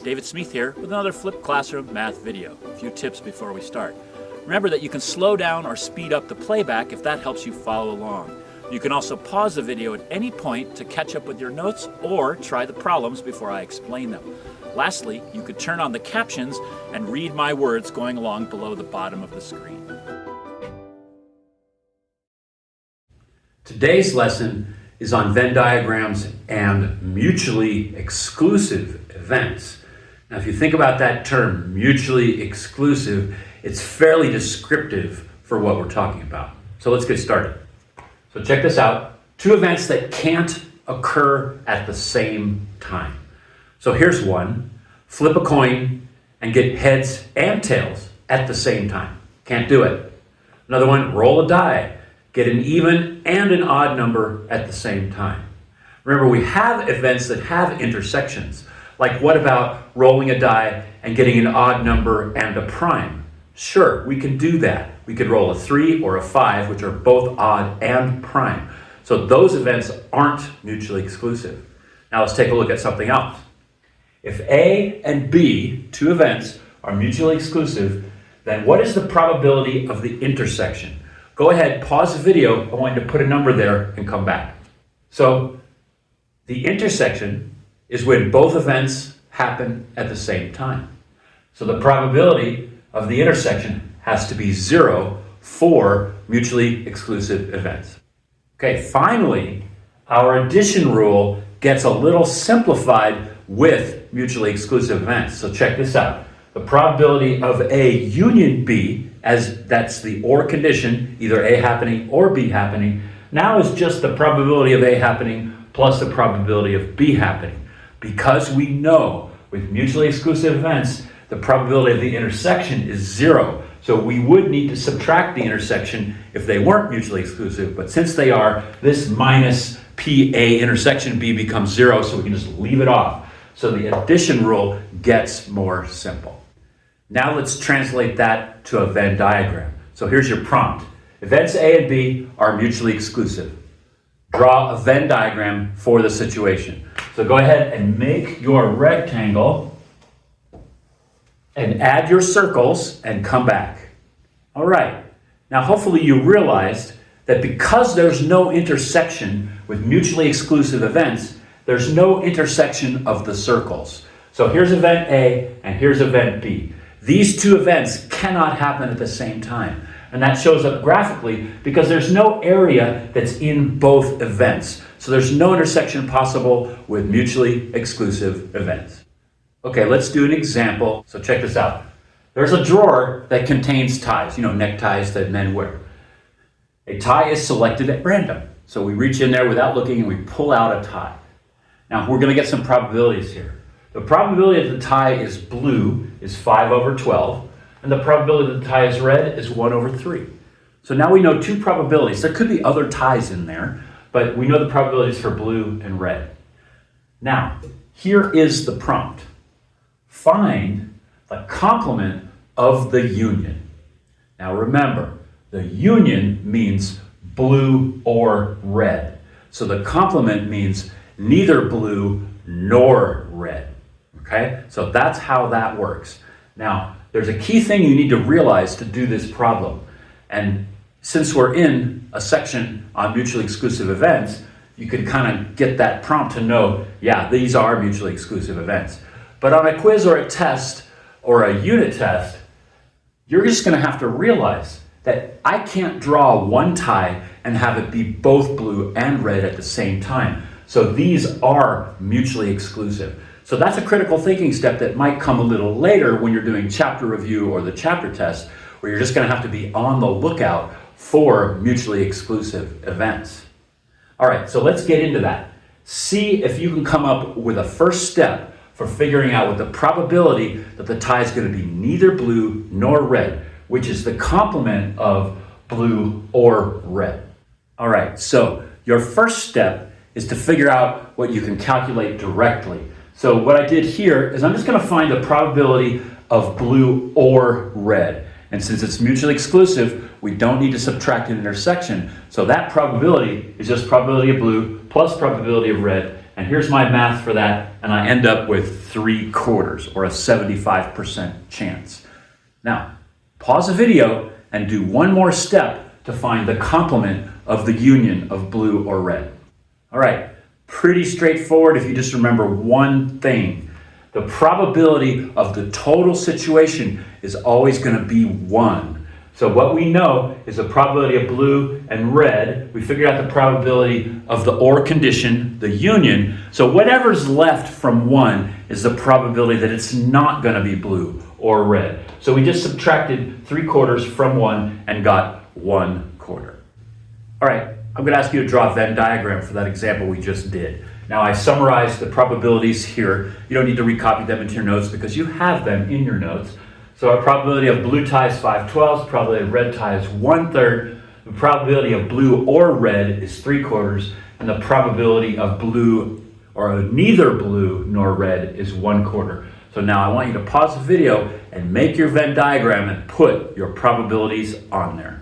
David Smith here with another Flipped Classroom math video. A few tips before we start. Remember that you can slow down or speed up the playback if that helps you follow along. You can also pause the video at any point to catch up with your notes or try the problems before I explain them. Lastly, you could turn on the captions and read my words going along below the bottom of the screen. Today's lesson is on Venn diagrams and mutually exclusive events. Now, if you think about that term, mutually exclusive, it's fairly descriptive for what we're talking about. So let's get started. So check this out. Two events that can't occur at the same time. So here's one. Flip a coin and get heads and tails at the same time. Can't do it. Another one, roll a die. Get an even and an odd number at the same time. Remember, we have events that have intersections. Like what about rolling a die and getting an odd number and a prime? Sure, we can do that. We could roll a 3 or a 5, which are both odd and prime. So those events aren't mutually exclusive. Now let's take a look at something else. If A and B, two events, are mutually exclusive, then what is the probability of the intersection? Go ahead, pause the video. I want you to put a number there and come back. So the intersection is when both events happen at the same time. So the probability of the intersection has to be 0 for mutually exclusive events. Okay, finally, our addition rule gets a little simplified with mutually exclusive events. So check this out. The probability of A union B, as that's the or condition, either A happening or B happening, now is just the probability of A happening plus the probability of B happening. Because we know with mutually exclusive events, the probability of the intersection is 0. So we would need to subtract the intersection if they weren't mutually exclusive. But since they are, this minus PA intersection B becomes 0, so we can just leave it off. So the addition rule gets more simple. Now let's translate that to a Venn diagram. So here's your prompt. Events A and B are mutually exclusive. Draw a Venn diagram for the situation. So go ahead and make your rectangle and add your circles and come back. All right. Now hopefully you realized that because there's no intersection with mutually exclusive events, there's no intersection of the circles. So here's event A and here's event B. These two events cannot happen at the same time. And that shows up graphically because there's no area that's in both events. So there's no intersection possible with mutually exclusive events. Okay, let's do an example. So check this out. There's a drawer that contains ties, neckties that men wear. A tie is selected at random. So we reach in there without looking and we pull out a tie. Now we're going to get some probabilities here. The probability that the tie is blue is 5 over 12. And the probability that the tie is red is 1 over 3. So now we know two probabilities. There could be other ties in there, but we know the probabilities for blue and red. Now, here is the prompt. Find the complement of the union. Now remember, the union means blue or red. So the complement means neither blue nor red. Okay? So that's how that works. Now, there's a key thing you need to realize to do this problem. And since we're in a section on mutually exclusive events, you can kind of get that prompt to know, yeah, these are mutually exclusive events. But on a quiz or a test or a unit test, you're just going to have to realize that I can't draw one tie and have it be both blue and red at the same time. So these are mutually exclusive. So that's a critical thinking step that might come a little later when you're doing chapter review or the chapter test, where you're just going to have to be on the lookout for mutually exclusive events. All right, so let's get into that. See if you can come up with a first step for figuring out what the probability that the tie is going to be neither blue nor red, which is the complement of blue or red. All right, so your first step is to figure out what you can calculate directly. So what I did here is I'm just going to find the probability of blue or red. And since it's mutually exclusive, we don't need to subtract an intersection. So that probability is just probability of blue plus probability of red, And here's my math for that, and I end up with 3/4 or a 75% chance. Now, pause the video and do one more step to find the complement of the union of blue or red. All right, pretty straightforward if you just remember one thing. The probability of the total situation is always going to be 1. So what we know is the probability of blue and red. We figured out the probability of the OR condition, the union. So whatever's left from 1 is the probability that it's not going to be blue or red. So we just subtracted 3/4 from 1 and got 1/4. All right, I'm going to ask you to draw a Venn diagram for that example we just did. Now I summarized the probabilities here. You don't need to recopy them into your notes because you have them in your notes. So our probability of blue tie is 5/12, probability of red tie is 1/3, the probability of blue or red is 3/4, and the probability of blue or neither blue nor red is 1/4. So now I want you to pause the video and make your Venn diagram and put your probabilities on there.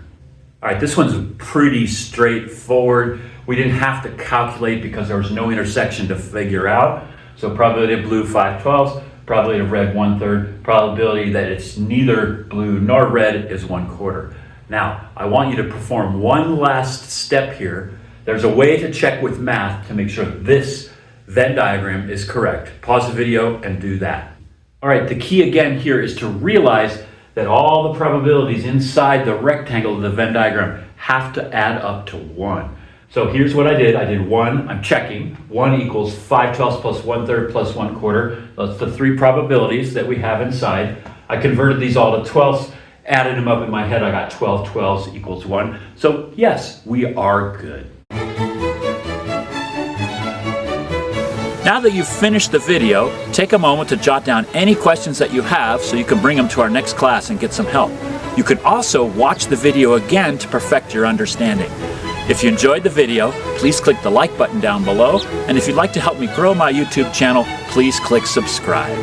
All right, this one's pretty straightforward. We didn't have to calculate because there was no intersection to figure out. So probability of blue 5/12, probability of red 1/3, probability that it's neither blue nor red is 1/4. Now, I want you to perform one last step here. There's a way to check with math to make sure this Venn diagram is correct. Pause the video and do that. All right, the key again here is to realize that all the probabilities inside the rectangle of the Venn diagram have to add up to 1. So here's what I did. I did 1, I'm checking. 1 equals 5/12 plus 1/3 plus 1/4. That's the 3 probabilities that we have inside. I converted these all to 12ths, added them up in my head. I got 12 12s equals 1. So yes, we are good. Now that you've finished the video, take a moment to jot down any questions that you have so you can bring them to our next class and get some help. You can also watch the video again to perfect your understanding. If you enjoyed the video, please click the like button down below, and if you'd like to help me grow my YouTube channel, please click subscribe.